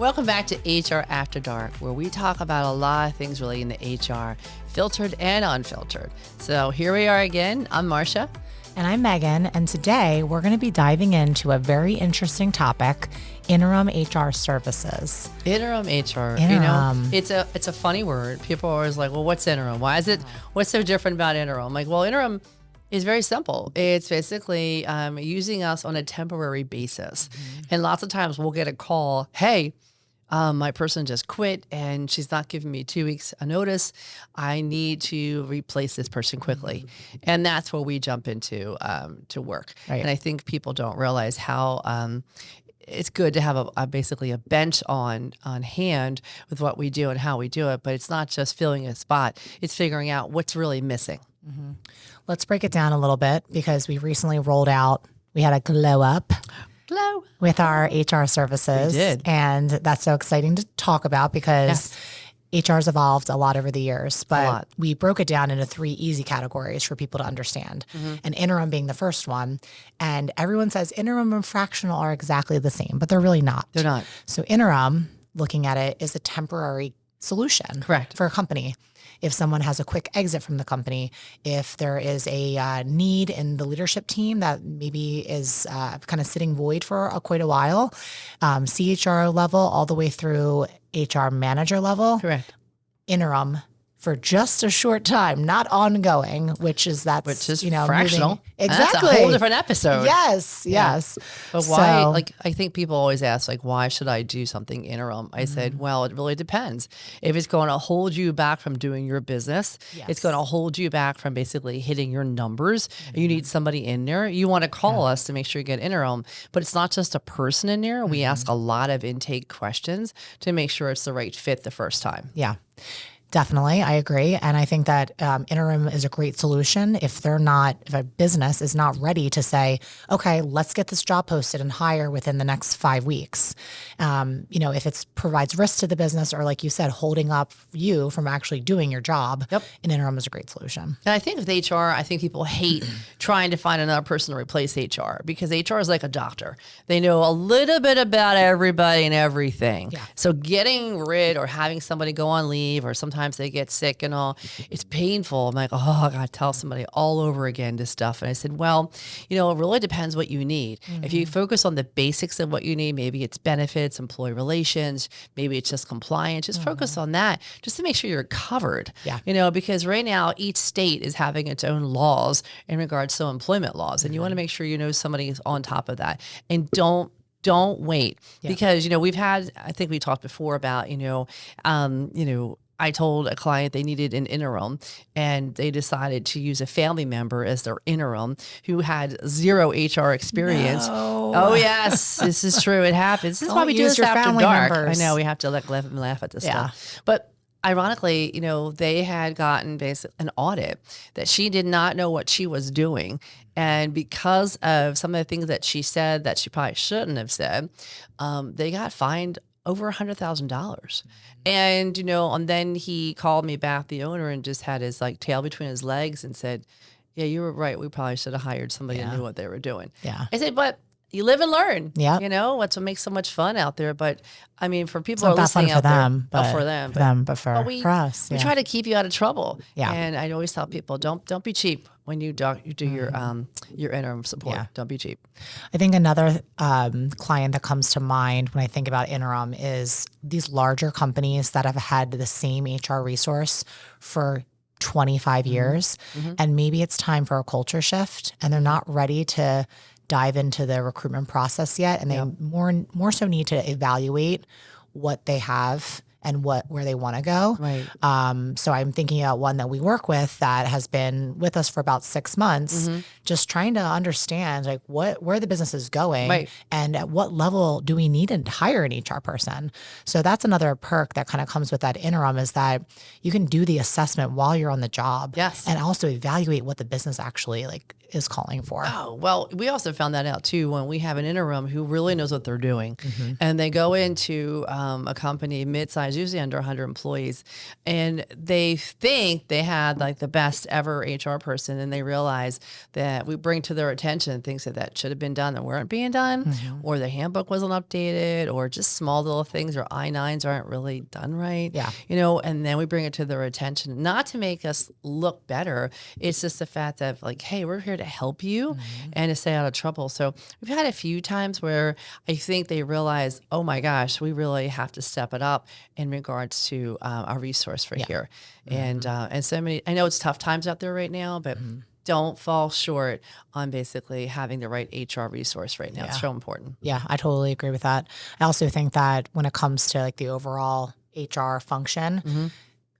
Welcome back to HR After Dark, where we talk about a lot of things relating to HR, filtered and unfiltered. So here we are again. I'm Marcia. And I'm Meghan, and today we're going to be diving into a very interesting topic, interim HR services. Interim HR. Interim. You know, it's a funny word. People are always like, well, what's interim? Why is it, what's so different about interim? I'm like, well, interim is very simple. It's basically using us on a temporary basis. And lots of times we'll get a call, hey, my person just quit and she's not giving me 2 weeks a notice. I need to replace this person quickly. And that's where we jump into to work. Right. And I think people don't realize how it's good to have basically a bench on hand with what we do and how we do it. But it's not just filling a spot. It's figuring out what's really missing. Mm-hmm. Let's break it down a little bit because we recently rolled out, we had a glow up. With our HR services. We did. And that's so exciting to talk about because HR's evolved a lot over the years, but we broke it down into 3 easy categories for people to understand. And interim being the first one. And everyone says interim and fractional are exactly the same, but they're really not. They're not. So interim, looking at it, is a temporary solution. Correct. For a company. If someone has a quick exit from the company, if there is a need in the leadership team that maybe is kind of sitting void for quite a while, CHRO level all the way through HR manager level. Correct. Interim for just a short time, not ongoing, which is fractional. Moving. Exactly. That's a whole different episode. Yes. But why, I think people always ask, why should I do something interim? I said, well, it really depends. If it's going to hold you back from doing your business, it's going to hold you back from basically hitting your numbers. You need somebody in there. You want to call us to make sure you get interim, but it's not just a person in there. We ask a lot of intake questions to make sure it's the right fit the first time. Yeah. Definitely. I agree. And I think that interim is a great solution if a business is not ready to say, okay, let's get this job posted and hire within the next 5 weeks. If it provides risk to the business or, like you said, holding up you from actually doing your job, an interim is a great solution. And I think with HR, I think people hate trying to find another person to replace HR because HR is like a doctor. They know a little bit about everybody and everything. Yeah. So getting rid or having somebody go on leave or sometimes they get sick and all, it's painful. I'm like, oh, I got to tell somebody all over again this stuff. And I said, well, it really depends what you need. If you focus on the basics of what you need, maybe it's benefits, employee relations, maybe it's just compliance, just focus on that just to make sure you're covered. Yeah. Because right now each state is having its own laws in regards to employment laws. And you want to make sure somebody's on top of that. And don't wait because, we've had, I think we talked before about, I told a client they needed an interim and they decided to use a family member as their interim who had 0 HR experience. No. Oh yes, this is true. It happens. This is why we do this after dark. Members. I know we have to laugh at this stuff. But ironically, they had gotten an audit that she did not know what she was doing. And because of some of the things that she said that she probably shouldn't have said, they got fined over $100,000. And, and then he called me back, the owner, and just had his tail between his legs and said, yeah, you were right. We probably should have hired somebody who knew what they were doing. Yeah. I said, but you live and learn. Yeah. That's what makes so much fun out there. But I mean, for people who are listening out there, but for us, we try to keep you out of trouble. Yeah. And I always tell people, don't be cheap when you do your interim support. Yeah. Don't be cheap. I think another client that comes to mind when I think about interim is these larger companies that have had the same HR resource for 25 years. And maybe it's time for a culture shift and they're not ready to dive into the recruitment process yet. And they more so need to evaluate what they have and where they want to go. Right. So I'm thinking about one that we work with that has been with us for about 6 months, just trying to understand where the business is going and at what level do we need to hire an HR person. So that's another perk that kind of comes with that interim is that you can do the assessment while you're on the job and also evaluate what the business actually is calling for. Oh, well, we also found that out too when we have an interim who really knows what they're doing. And they go into a company mid-sized, usually under 100 employees, and they think they had like the best ever HR person, and they realize that we bring to their attention things that should have been done that weren't being done, or the handbook wasn't updated, or just small little things, or I-9s aren't really done right. Yeah. And then we bring it to their attention, not to make us look better. It's just the fact that like, hey, we're here to help you and to stay out of trouble. So we've had a few times where I think they realize, oh my gosh, we really have to step it up in regards to our resource for here. And so many, I know it's tough times out there right now, but don't fall short on basically having the right HR resource right now. It's so important. Yeah, I totally agree with that. I also think that when it comes to like the overall HR function,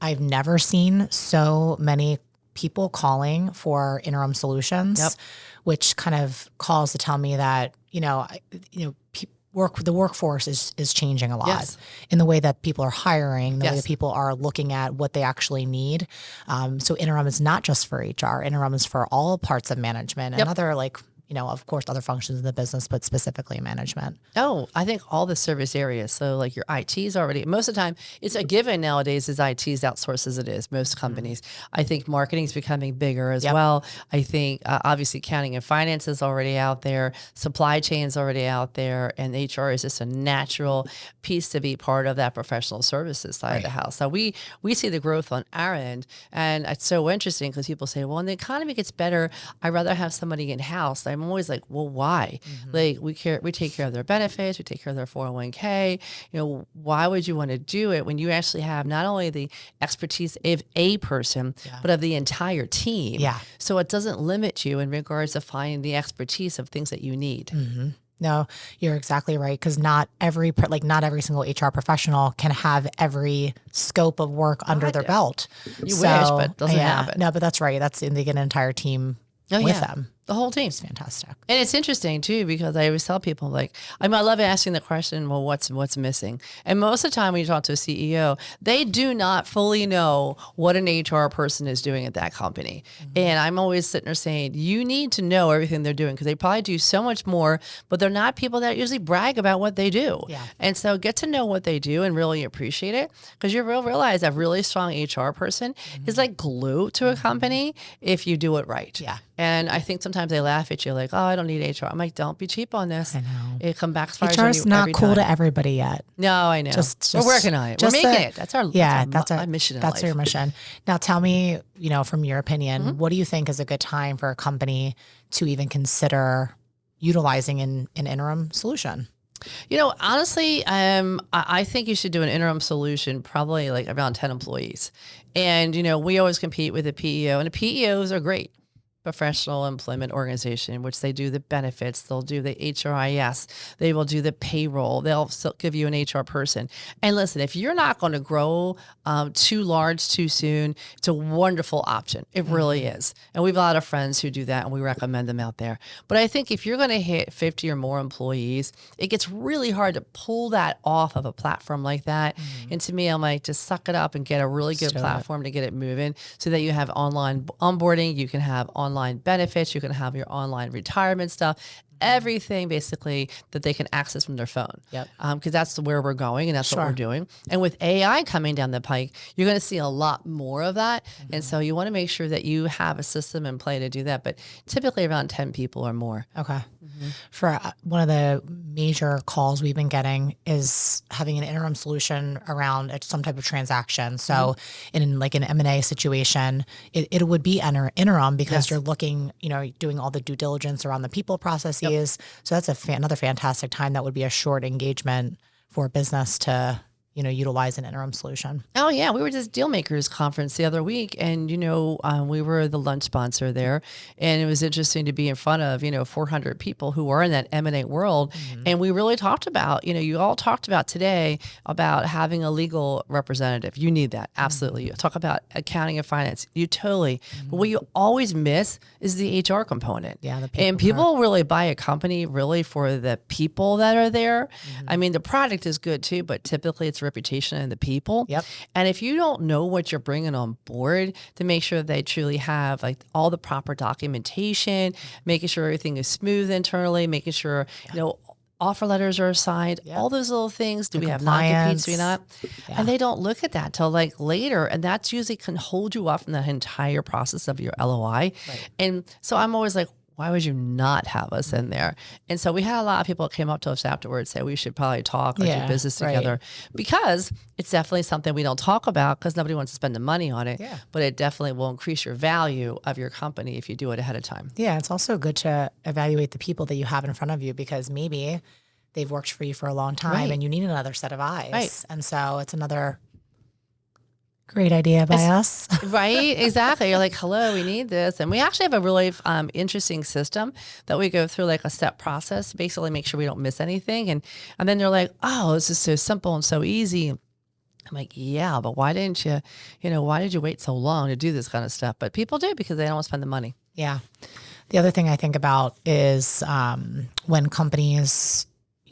I've never seen so many people calling for interim solutions, which kind of calls to tell me that, the workforce is changing a lot in the way that people are hiring, the way that people are looking at what they actually need. So interim is not just for HR. Interim is for all parts of management and other of course, other functions in the business, but specifically management. Oh, I think all the service areas. So like your IT is already, most of the time, it's a given nowadays is IT is outsourced as it is, most companies. I think marketing is becoming bigger as well. I think obviously accounting and finance is already out there. Supply chain is already out there. And HR is just a natural piece to be part of that professional services side of the house. So we see the growth on our end. And it's so interesting because people say, well, when the economy gets better, I'd rather have somebody in-house. I'm always like, well, why? Like we take care of their benefits, we take care of their 401k. Why would you want to do it when you actually have not only the expertise of a person, but of the entire team? Yeah. So it doesn't limit you in regards to finding the expertise of things that you need. No, you're exactly right. Because not every single HR professional can have every scope of work under their belt. You wish, but it doesn't happen. No, but that's right. They get an entire team with them. The whole team. It's fantastic. And it's interesting too, because I always tell people I love asking the question, well, what's missing? And most of the time when you talk to a CEO, they do not fully know what an HR person is doing at that company. And I'm always sitting there saying, you need to know everything they're doing because they probably do so much more, but they're not people that usually brag about what they do. Yeah. And so get to know what they do and really appreciate it, because you realize a really strong HR person is like glue to a company if you do it right. Yeah. And I think sometimes they laugh at you like, oh, I don't need HR. I'm like, don't be cheap on this. I know. It come back as HR is not cool to everybody yet. No, I know. We're working on it. We're making it. That's our mission in life. That's your mission. Now tell me, from your opinion, what do you think is a good time for a company to even consider utilizing an interim solution? Honestly, I think you should do an interim solution probably like around 10 employees. And, we always compete with a PEO, and the PEOs are great. Professional employment organization, which they do the benefits, they'll do the HRIS, they will do the payroll, they'll give you an HR person. And listen, if you're not going to grow too large too soon, it's a wonderful option. It really is. And we have a lot of friends who do that, and we recommend them out there. But I think if you're going to hit 50 or more employees, it gets really hard to pull that off of a platform like that. And to me, I'm like, just suck it up and get a really good platform to get it moving so that you have online onboarding, you can have online benefits, you can have your online retirement stuff, everything basically that they can access from their phone. Yep. Because that's where we're going and that's what we're doing. And with AI coming down the pike, you're going to see a lot more of that. And so you want to make sure that you have a system in play to do that. But typically around 10 people or more. Okay. For one of the major calls we've been getting is having an interim solution around some type of transaction. So in an M&A situation, it would be interim because you're looking, doing all the due diligence around the people processes. So that's another fantastic time. That would be a short engagement for a business to utilize an interim solution. Oh yeah. We were just Dealmakers conference the other week, and, we were the lunch sponsor there, and it was interesting to be in front of, 400 people who are in that M&A world. And we really talked about, you all talked about today about having a legal representative. You need that. Absolutely. You talk about accounting and finance. You totally, but what you always miss is the HR component. Yeah. And people really buy a company really for the people that are there. I mean, the product is good too, but typically it's reputation and the people. Yep. And if you don't know what you're bringing on board to make sure they truly have like all the proper documentation, making sure everything is smooth internally, making sure, offer letters are signed, all those little things. Do we have non-competes? Do we not? Yeah. And they don't look at that till like later. And that's usually can hold you off from that entire process of your LOI. Right. And so I'm always like, why would you not have us in there? And so we had a lot of people that came up to us afterwards say we should probably talk or do business together because it's definitely something we don't talk about because nobody wants to spend the money on it. Yeah. But it definitely will increase your value of your company if you do it ahead of time. Yeah, it's also good to evaluate the people that you have in front of you because maybe they've worked for you for a long time and you need another set of eyes. Right. And so it's another great idea by us. Right, exactly. You're like, hello, we need this. And we actually have a really interesting system that we go through like a step process, basically make sure we don't miss anything. And then they're like, oh, this is so simple and so easy. I'm like, yeah, but why didn't you, why did you wait so long to do this kind of stuff? But people do because they don't want to spend the money. Yeah. The other thing I think about is when companies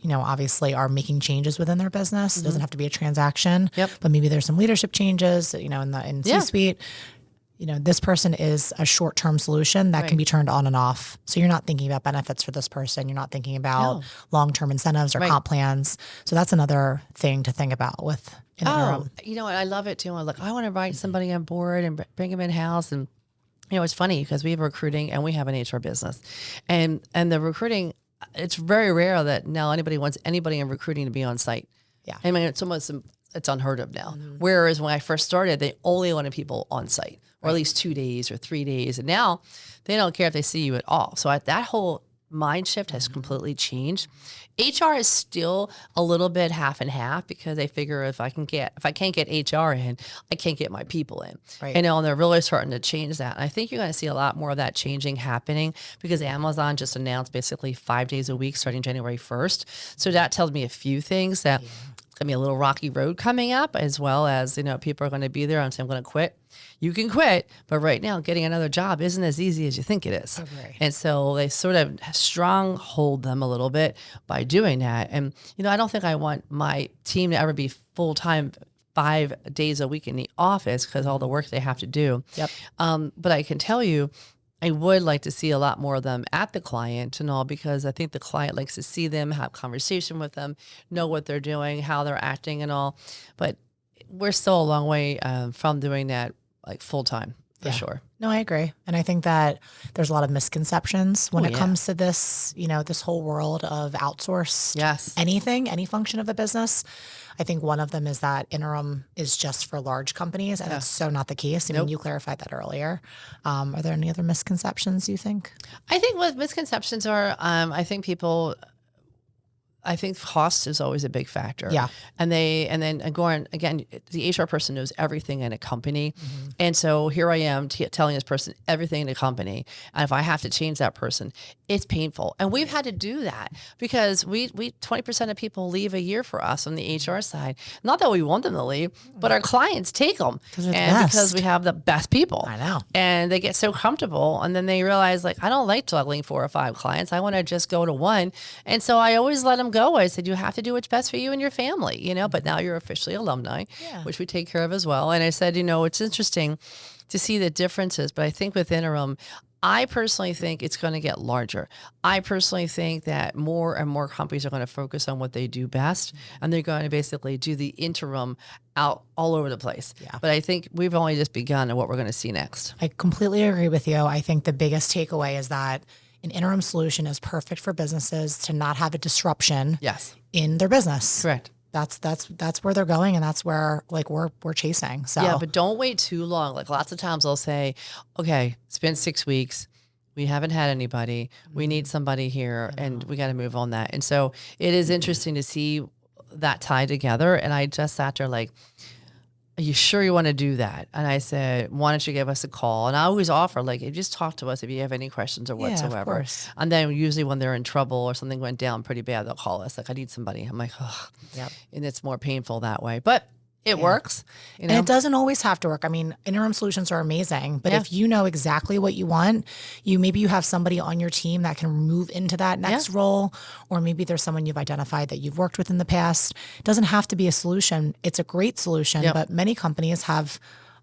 obviously are making changes within their business. It doesn't have to be a transaction, but maybe there's some leadership changes, in C-suite. This person is a short-term solution that can be turned on and off. So you're not thinking about benefits for this person. You're not thinking about long-term incentives or comp plans. So that's another thing to think about with interim. I love it too. I'm like, I want to invite somebody on board and bring them in-house. And, it's funny because we have recruiting and we have an HR business. And the recruiting, it's very rare that now anybody wants anybody in recruiting to be on site. Yeah. I mean, it's unheard of now. Mm-hmm. Whereas when I first started, they only wanted people on site or at least 2 days or 3 days. And now they don't care if they see you at all. So that whole mind shift has completely changed. HR is still a little bit half and half because they figure if I can't get HR in, I can't get my people in. Right. And they're really starting to change that. And I think you're going to see a lot more of that happening because Amazon just announced basically 5 days a week starting January 1st. So that tells me a few things that it's going to be a little rocky road coming up as well as, people are going to be there and say, I'm going to quit. You can quit, but right now getting another job isn't as easy as you think it is. Okay. And so they sort of stronghold them a little bit by doing that. And, I don't think I want my team to ever be full-time 5 days a week in the office because all the work they have to do. Yep. But I can tell you, I would like to see a lot more of them at the client and all because I think the client likes to see them, have conversation with them, know what they're doing, how they're acting and all. But we're still a long way from doing that like full time for sure. No, I agree. And I think that there's a lot of misconceptions when it comes to this, this whole world of outsource any function of the business. I think one of them is that interim is just for large companies, and that's so not the case. I mean, you clarified that earlier. Are there any other misconceptions you think? I think what misconceptions are, I think cost is always a big factor. Yeah. And then again, the HR person knows everything in a company. Mm-hmm. And so here I am telling this person everything in the company. And if I have to change that person, it's painful. And we've had to do that because we 20% of people leave a year for us on the HR side. Not that we want them to leave, but our clients take them. Because we have the best people. I know. And they get so comfortable. And then they realize like, I don't like juggling 4 or 5 clients. I want to just go to one. And so I always let them go. I said, you have to do what's best for you and your family, but now you're officially alumni, which we take care of as well. And I said, it's interesting to see the differences, but I think with interim, I personally think it's going to get larger. I personally think that more and more companies are going to focus on what they do best, and they're going to basically do the interim out all over the place. Yeah. But I think we've only just begun on what we're going to see next. I completely agree with you. I think the biggest takeaway is that an interim solution is perfect for businesses to not have a disruption in their business. Correct. That's where they're going, and that's where like we're chasing. So yeah, but don't wait too long. Like lots of times they'll say, okay, it's been 6 weeks. We haven't had anybody. We need somebody here and we got to move on that. And so it is interesting to see that tie together. And I just sat there like, are you sure you want to do that? And I said, why don't you give us a call? And I always offer, like, just talk to us if you have any questions or whatsoever. Of course. And then usually when they're in trouble or something went down pretty bad, they'll call us. Like, I need somebody. I'm like, oh. Yep. And it's more painful that way. But It works. And it doesn't always have to work. I mean, interim solutions are amazing, but if you know exactly what you want, maybe you have somebody on your team that can move into that next role, or maybe there's someone you've identified that you've worked with in the past. It doesn't have to be a solution. It's a great solution, but many companies have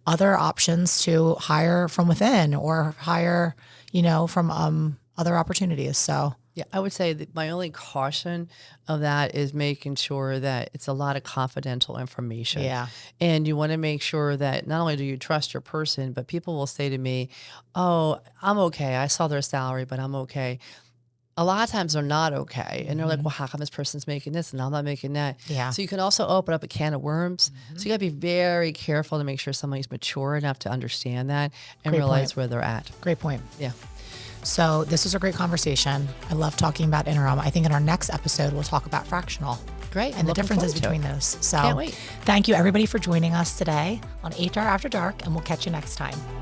other options to hire from within or hire, from other opportunities. So yeah, I would say that my only caution of that is making sure that it's a lot of confidential information. Yeah. And you want to make sure that not only do you trust your person, but people will say to me, oh, I'm okay. I saw their salary, but I'm okay. A lot of times they're not okay. And they're like, well, how come this person's making this and I'm not making that? Yeah. So you can also open up a can of worms. So you got to be very careful to make sure somebody's mature enough to understand that and realize where they're at. Great point. Yeah. So this was a great conversation. I love talking about interim. I think in our next episode, we'll talk about fractional. Great. And the differences between those. So can't wait. Thank you everybody for joining us today on HR After Dark, and we'll catch you next time.